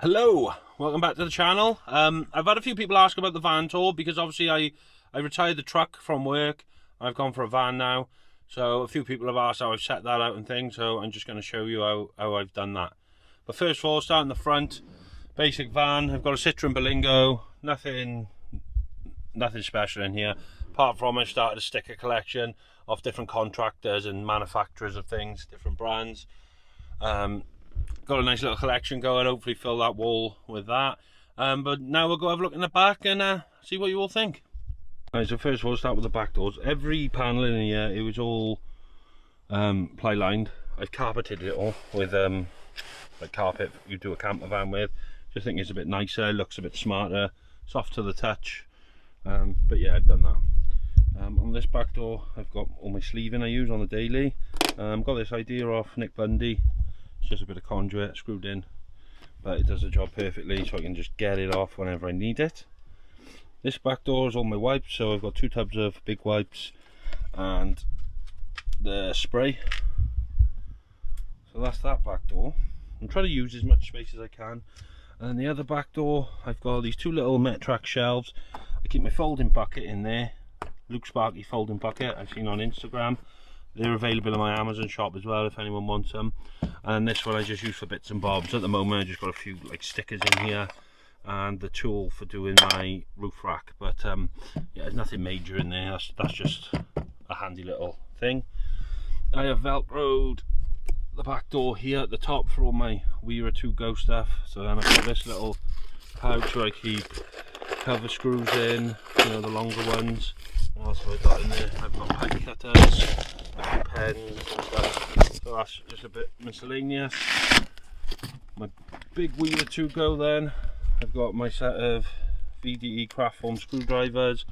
Hello, welcome back to the channel. I've had a few people ask about the van tour because obviously I retired the truck from work. I've gone for a van now, so a few people have asked how I've set that out and things, so I'm just going to show you how I've done that. But first of all, starting the front, basic van. I've got a Citroen Berlingo, nothing special in here, apart from I started a sticker collection of different contractors and manufacturers of things, different brands. Got a nice little collection going, hopefully fill that wall with that. But now we'll go have a look in the back and see what you all think. Right, so first of all, start with the back doors. Every panel in here, it was all ply lined. I've carpeted it all with like carpet you do a camper van with. Just think it's a bit nicer, looks a bit smarter, soft to the touch. But yeah, I've done that. On this back door, I've got all my sleeving I use on the daily. Got this idea off Nick Bundy. It's just a bit of conduit screwed in, but it does the job perfectly, so I can just get it off whenever I need it. This back door is all my wipes, so I've got 2 tubs of big wipes and the spray. So that's that back door. I'm trying to use as much space as I can. And the other back door, I've got these 2 little Metrac shelves. I keep my folding bucket in there, Luke Sparky folding bucket I've seen on Instagram. They're available in my Amazon shop as well if anyone wants them. And this one I just use for bits and bobs. At the moment I just got a few like stickers in here and the tool for doing my roof rack. But yeah, there's nothing major in there. That's just a handy little thing. I have velcroed the back door here at the top for all my Weira 2 Go stuff. So then I've got this little pouch where I keep cover screws in, you know, the longer ones. What else have I got in there? I've got pipe cutters, pens and stuff. So that's just a bit miscellaneous. My big Weira 2 Go then. I've got my set of VDE craft form screwdrivers.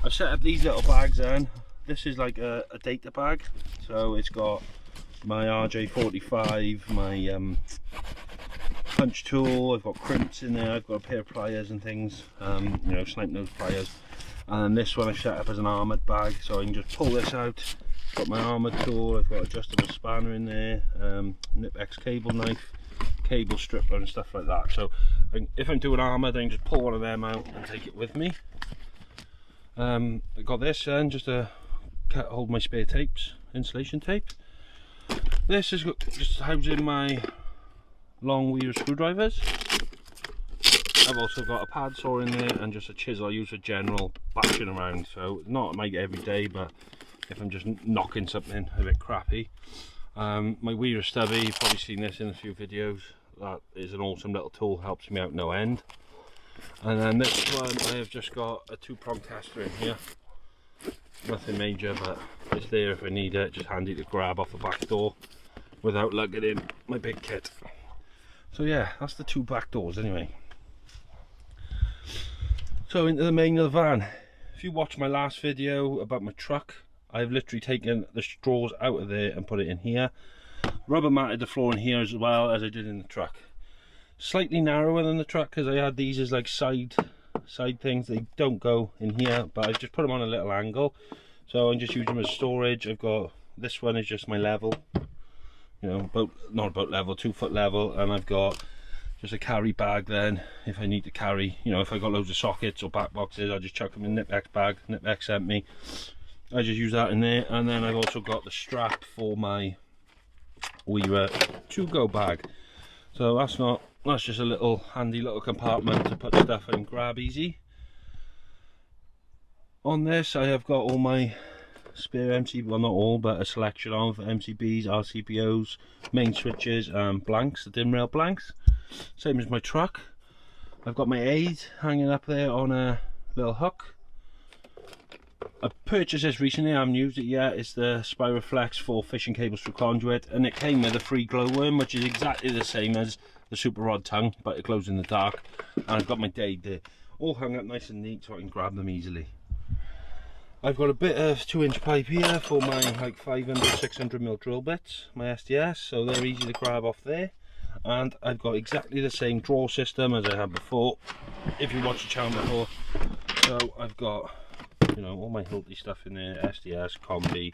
I've set up these little bags then. This is like a data bag. So it's got my RJ45, my punch tool, I've got crimps in there, I've got a pair of pliers and things, you know, snipe nose pliers. And then this one I set up as an armoured bag, so I can just pull this out. Got my armoured tool, I've got adjustable spanner in there, Nip-X cable knife, cable stripper and stuff like that. So if I'm doing armoured, I can just pull one of them out and take it with me. I got this then, just to hold my spare tapes, insulation tape. This is just housing my long Weira screwdrivers. I've also got a pad saw in there and just a chisel I use for general bashing around, so not like every day, but if I'm just knocking something a bit crappy. My Weira stubby, you've probably seen this in a few videos. That is an awesome little tool, helps me out no end. And then this one, I have just got a 2-prong tester in here. Nothing major, but it's there if I need it, just handy to grab off the back door without lugging in my big kit. So yeah, that's the 2 back doors anyway. So into the main of the van. If you watched my last video about my truck, I've literally taken the straws out of there and put it in here. Rubber matted the floor in here as well as I did in the truck. Slightly narrower than the truck because I had these as like side things. They don't go in here, but I just put them on a little angle. So I'm just using them as storage. I've got this one is just my level, you know, not about level, 2 foot level, and I've got just a carry bag then if I need to carry, you know, if I got loads of sockets or back boxes, I'll just chuck them in Nip-X bag. Nip-X sent me. I just use that in there, and then I've also got the strap for my Weira 2 Go bag. So that's just a little handy little compartment to put stuff in, grab easy. On this I have got all my spare well not all, but a selection of MCBs, RCPOs, main switches and blanks, the dim rail blanks. Same as my truck. I've got my aid hanging up there on a little hook. I purchased this recently, I haven't used it yet. It's the Spiroflex for fishing cables through conduit, and it came with a free glowworm, which is exactly the same as the Super Rod tongue, but it glows in the dark. And I've got my aid there, all hung up nice and neat so I can grab them easily. I've got a bit of 2-inch pipe here for my like 500-600mm drill bits, my SDS, so they're easy to grab off there. And I've got exactly the same drawer system as I had before, if you watched the channel before. So I've got, you know, all my Hilti stuff in there, SDS, combi,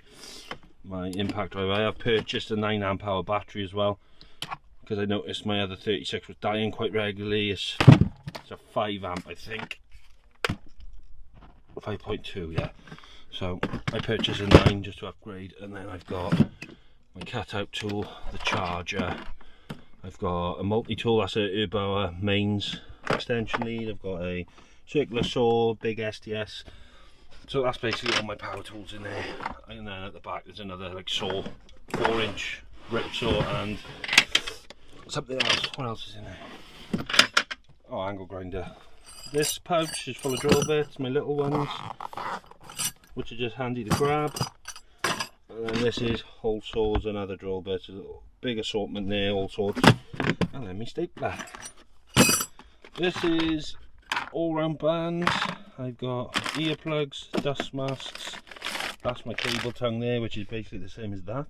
my impact driver. I have purchased a 9 amp hour battery as well. because I noticed my other 36 was dying quite regularly. It's a 5 amp, I think. 5.2, yeah. So I purchased a 9 just to upgrade, and then I've got my cutout tool, the charger. I've got a multi-tool, that's a Erbauer mains extension lead. I've got a circular saw, big SDS. So that's basically all my power tools in there. And then at the back there's another like saw, 4-inch rip saw, and something else. What else is in there? Oh, angle grinder. This pouch is full of drill bits, my little ones, which are just handy to grab. And then this is hole saws and other drill bits. A little big assortment there, all sorts. And then my stapler. This is all-round bands. I've got earplugs, dust masks. That's my cable tongue there, which is basically the same as that.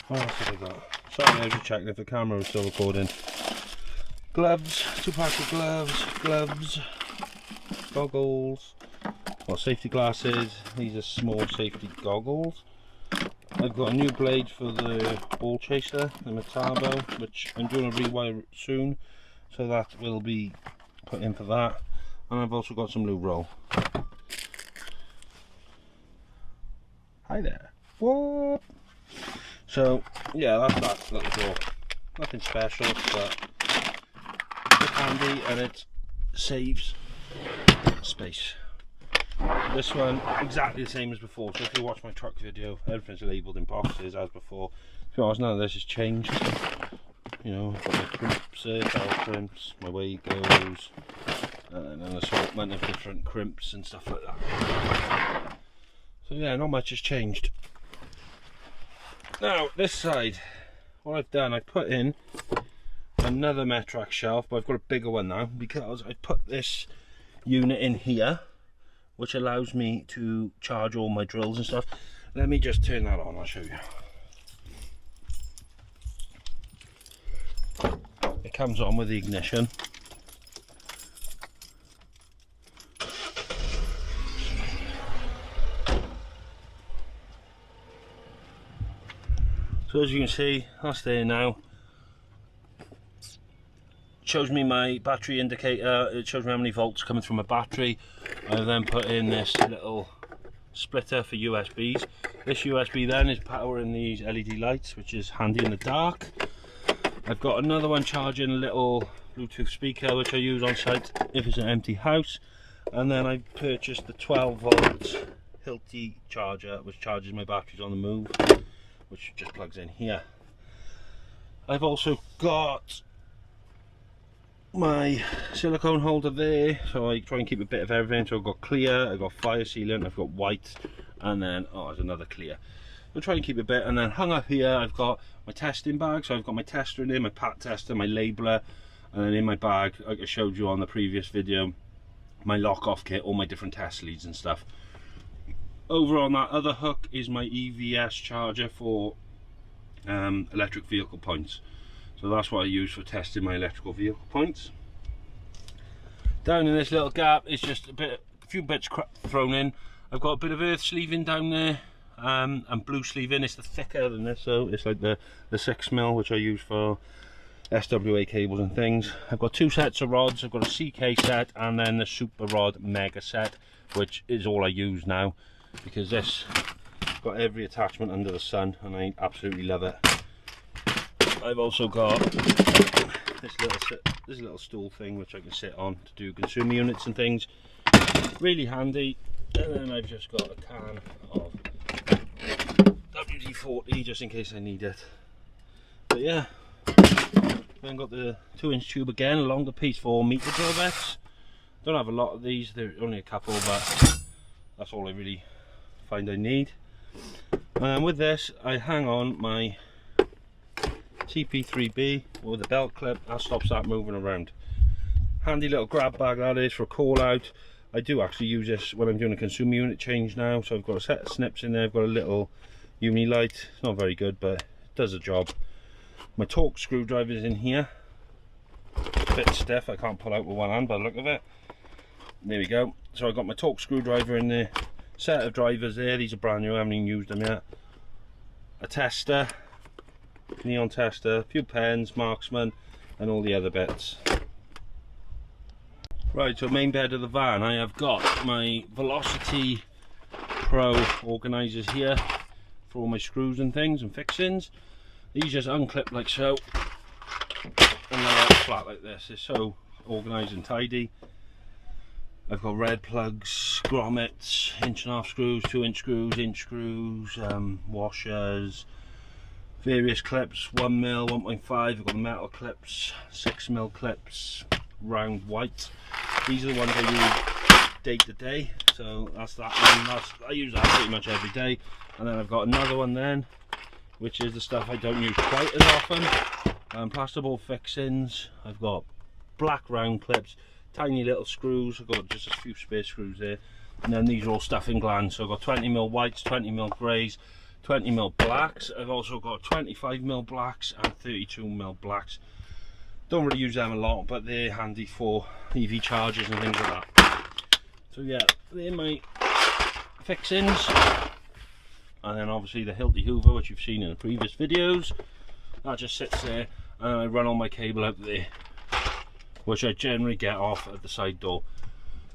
What else have I got? Sorry, I was just checking if the camera was still recording. Gloves, 2 packs of gloves, goggles, well, safety glasses. These are small safety goggles. I've got a new blade for the ball chaser, the Metabo, which I'm doing a rewire soon, so that will be put in for that. And I've also got some lube roll. Hi there. What? So yeah, that's that little drawer. Nothing special, but it's handy and it saves space. This one exactly the same as before, so if you watch my truck video, everything's labelled in boxes as before. To be honest, none of this has changed. You know, I've got my crimps here, bell crimps, my way goes, and an assortment of different crimps and stuff like that. So yeah, not much has changed. Now this side, what I've done, I put in another Metrac shelf, but I've got a bigger one now because I put this unit in here, which allows me to charge all my drills and stuff. Let me just turn that on, I'll show you. It comes on with the ignition. So as you can see, that's there now. It shows me my battery indicator, it shows me how many volts coming from a battery. I then put in this little splitter for USBs. This USB then is powering these LED lights, which is handy in the dark. I've got another one charging a little Bluetooth speaker, which I use on site if it's an empty house. And then I purchased the 12 volt Hilti charger, which charges my batteries on the move, which just plugs in here. I've also got my silicone holder there, so I try and keep a bit of everything. So I've got clear, I've got fire sealant, I've got white, and then there's another clear. I'll try and keep a bit, and then hung up here I've got my testing bag, so I've got my tester in there, my pat tester, my labeler, and then in my bag, like I showed you on the previous video, my lock off kit, all my different test leads and stuff. Over on that other hook is my EVS charger for electric vehicle points. So that's what I use for testing my electrical vehicle points. Down in this little gap is just a few bits thrown in. I've got a bit of earth sleeving down there, and blue sleeving. It's the thicker than this, so it's like the 6mm, which I use for SWA cables and things. I've got 2 sets of rods. I've got a CK set and then the Super Rod Mega set, which is all I use now, because this got every attachment under the sun and I absolutely love it. I've also got this little stool thing which I can sit on to do consumer units and things. Really handy. And then I've just got a can of WD-40 just in case I need it. But yeah, then got the 2-inch tube again along the piece for meter drill bits. Don't have a lot of these, there are only a couple, but that's all I really find I need. And with this I hang on my TP3B with a belt clip. That stops that moving around. Handy little grab bag that is for a call out. I do actually use this when I'm doing a consumer unit change now, so I've got a set of snips in there. I've got a little uni light. It's not very good, but it does the job. My torque screwdriver is in here. It's a bit stiff, I can't pull out with one hand by the look of it. There we go. So I've got my torque screwdriver in there. Set of drivers there, these are brand new, I haven't even used them yet. A tester, neon tester, a few pens, marksman, and all the other bits. Right, so main bed of the van, I have got my Velocity Pro organisers here for all my screws and things and fixings. These just unclip like so and lay out flat like this. It's so organised and tidy. I've got red plugs, grommets, 1.5 screws, 2-inch screws, inch screws, washers, various clips, 1mm, 1.5. I've got metal clips, 6mm clips, round white. These are the ones I use day to day, so that's that one. I use that pretty much every day. And then I've got another one then, which is the stuff I don't use quite as often. Plasterboard fixings. I've got black round clips, tiny little screws. I've got just a few spare screws there. And then these are all stuffing glands. So I've got 20mm whites, 20mm greys, 20mm blacks. I've also got 25mm blacks and 32mm blacks. Don't really use them a lot, but they're handy for EV chargers and things like that. So yeah, they're my fixings. And then obviously the Hilti Hoover, which you've seen in the previous videos, that just sits there, and I run all my cable out there, which I generally get off at the side door.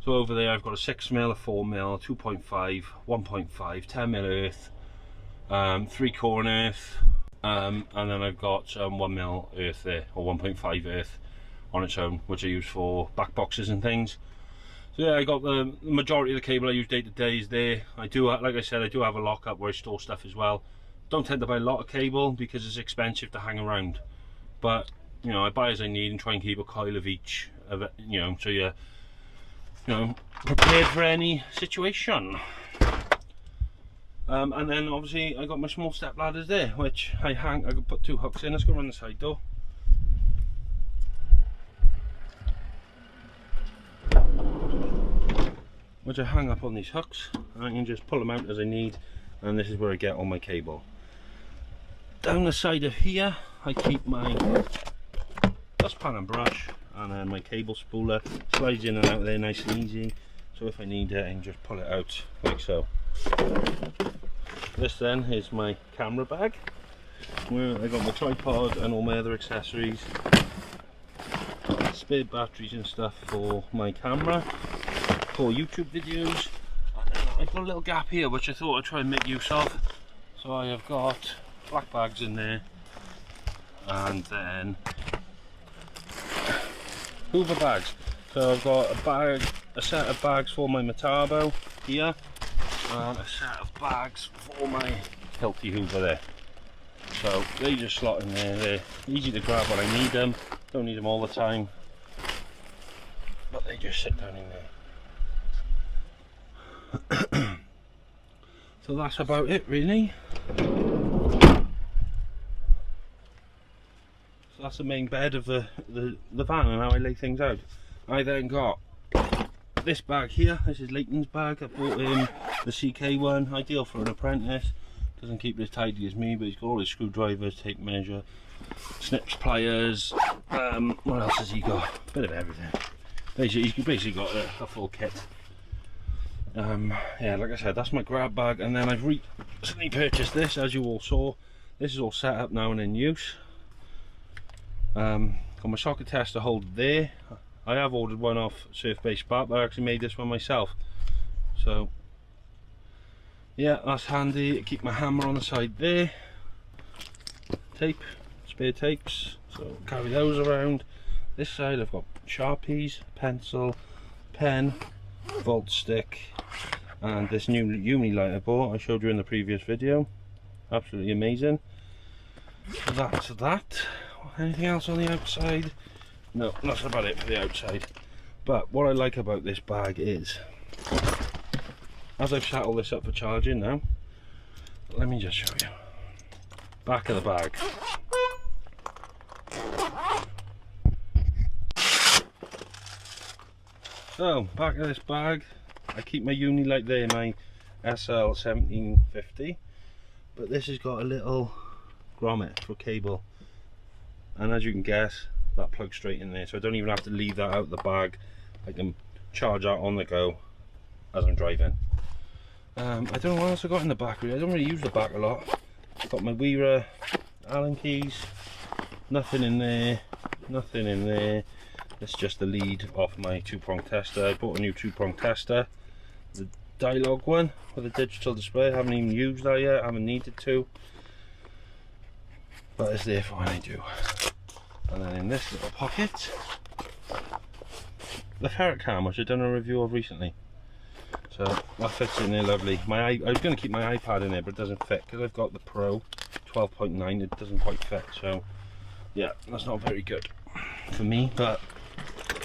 So over there I've got a 6mm, a 4mm, 2.5, 1.5, 10mm earth, 3 core earth, and then I've got 1mm earth there, or 1.5 earth on its own, which I use for back boxes and things. So yeah, I got the majority of the cable I use day to day is there. I do, like I said, I do have a lockup where I store stuff as well. Don't tend to buy a lot of cable because it's expensive to hang around, but you know, I buy as I need and try and keep a coil of each of it, you know, so you're, you know, prepared for any situation. And then obviously I got my small step ladders there, which I can put 2 hooks in. Let's go around the side door. Which I hang up on these hooks, and I can just pull them out as I need, and this is where I get all my cable. Down the side of here I keep my dustpan and brush, and then my cable spooler slides in and out there nice and easy, so if I need it I can just pull it out like so. This then is my camera bag, where I got my tripod and all my other accessories, spare batteries and stuff for my camera, for YouTube videos. And then I've got a little gap here which I thought I'd try and make use of. So I have got black bags in there, and then Hoover bags. So I've got a set of bags for my Metabo here, and a set of bags for my Hilti Hoover there. So they just slot in there. They're easy to grab when I need them. Don't need them all the time, but they just sit down in there. So that's about it really. So that's the main bed of the van and how I lay things out. I then got this bag here. This is Leighton's bag. I bought him the CK one, ideal for an apprentice. Doesn't keep it as tidy as me, but he's got all his screwdrivers, tape measure, snips, pliers. What else has he got? A bit of everything. Basically, he's basically got a full kit. Yeah, like I said, that's my grab bag, and then I've recently purchased this, as you all saw. This is all set up now and in use. Got my socket tester holder there. I have ordered one off Surf-Based Spark, but I actually made this one myself. So yeah, that's handy. I keep my hammer on the side there. Tape, spare tapes, so carry those around. This side I've got Sharpies, pencil, pen, volt stick, and this new uni light I bought. I showed you in the previous video. Absolutely amazing. So that's that. Anything else on the outside? No, that's about it for the outside. But what I like about this bag is, as I've set all this up for charging now, let me just show you. Back of the bag. So, back of this bag, I keep my uni light there, my SL 1750, but this has got a little grommet for cable, and as you can guess, that plugs straight in there, so I don't even have to leave that out the bag. I can charge that on the go as I'm driving. I don't know what else I got in the back really. I don't really use the back a lot. I've got my Weira Allen keys, nothing in there, nothing in there. It's just the lead off my 2-prong tester. I bought a new 2-prong tester, the Dialog one with a digital display. I haven't even used that yet, I haven't needed to, but it's there for when I do. And then in this little pocket, the ferret cam, which I've done a review of recently. So that fits in there lovely. I was going to keep my iPad in there, but it doesn't fit because I've got the Pro 12.9. It doesn't quite fit, so yeah, that's not very good for me, but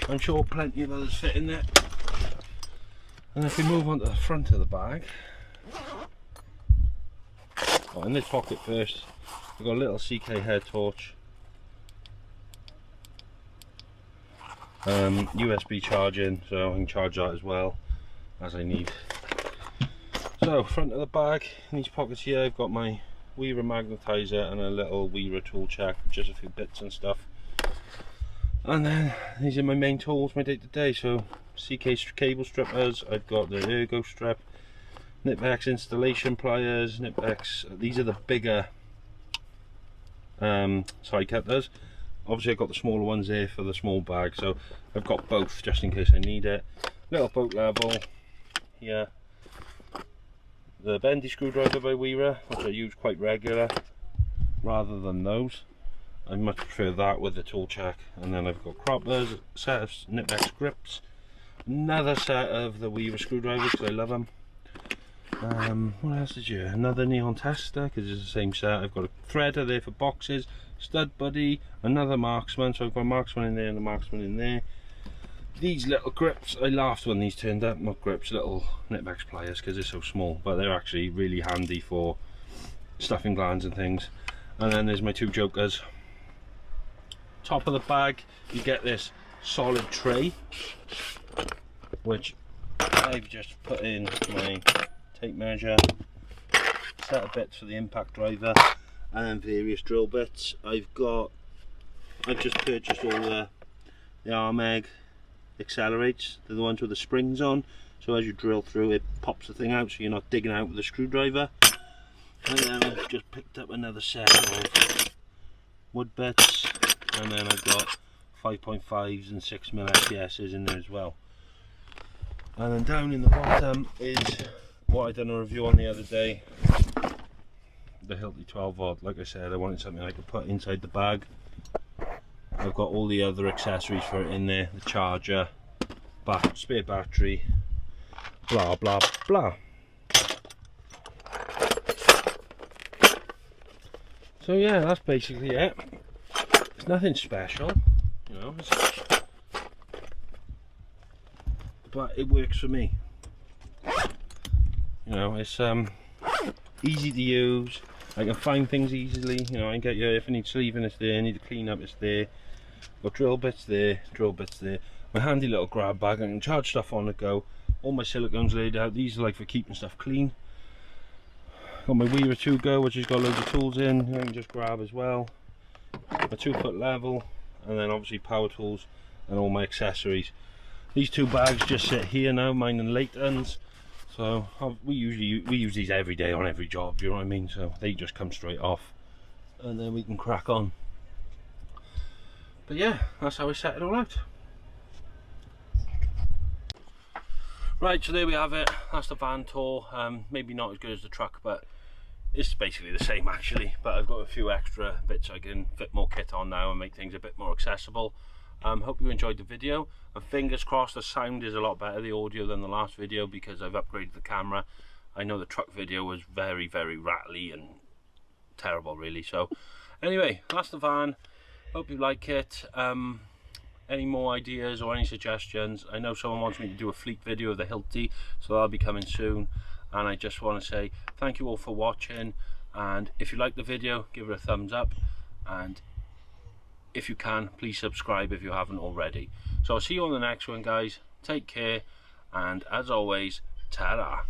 I'm sure plenty of others fit in there. And if we move on to the front of the bag, in this pocket first, we've got a little CK head torch, USB charging, so I can charge that as well as I need. So front of the bag, in these pockets here, I've got my Weaver magnetizer and a little Weaver tool check, just a few bits and stuff. And then these are my main tools, my day-to-day. So CK cable strippers, I've got the Ergo strip, Nipex installation pliers, Nipex, these are the bigger side cutters. Obviously I've got the smaller ones here for the small bag, so I've got both just in case I need it. Little boat level here, the bendy screwdriver by Weaver, which I use quite regular rather than those. I much prefer that with the tool check. And then I've got croppers, a set of Nipex grips, another set of the Weaver screwdrivers because I love them. What else is here? Another neon tester because it's the same set. I've got a threader there for boxes, stud buddy, another marksman, so I've got a marksman in there and a marksman in there. These little grips, I laughed when these turned up, not grips, little Nipex pliers because they're so small, but they're actually really handy for stuffing glands and things. And then there's my 2 jokers. Top of the bag, you get this solid tray, which I've just put in my tape measure, set of bits for the impact driver, and then various drill bits. I've just purchased all the Armeg accelerates. They're the ones with the springs on, so as you drill through it pops the thing out, so you're not digging out with a screwdriver. And then I've just picked up another set of wood bits, and then I've got 5.5s and 6mm SPS's in there as well. And then down in the bottom is what I done a review on the other day, the Hilti 12V. Like I said, I wanted something I could put inside the bag. I've got all the other accessories for it in there, the charger, spare battery, blah blah blah. So yeah, that's basically it. It's nothing special, you know, but it works for me. You know, it's easy to use. I can find things easily. You know, I can get if I need sleeving, it's there. I need to clean up, it's there. Got drill bits there, drill bits there. My handy little grab bag. I can charge stuff on the go. All my silicones laid out. These are like for keeping stuff clean. Got my Weaver 2 Go, which has got loads of tools in. I can just grab as well. My 2-foot level, and then obviously power tools and all my accessories. These 2 bags just sit here now, mine and Leighton's. So we use these every day on every job, you know what I mean? So they just come straight off, and then we can crack on. But yeah, that's how we set it all out. Right, so there we have it. That's the van tour. Maybe not as good as the truck, but it's basically the same actually. But I've got a few extra bits I can fit more kit on now and make things a bit more accessible. Hope you enjoyed the video, and fingers crossed the sound is a lot better, the audio, than the last video, because I've upgraded the camera. I know the truck video was very rattly and terrible really. So anyway, that's the van. Hope you like it. Any more ideas or any suggestions? I know someone wants me to do a fleet video of the Hilti, so that'll be coming soon. And I just want to say thank you all for watching, and if you like the video, give it a thumbs up, and if you can, please subscribe if you haven't already. So I'll see you on the next one, guys. Take care, and as always, ta-ra.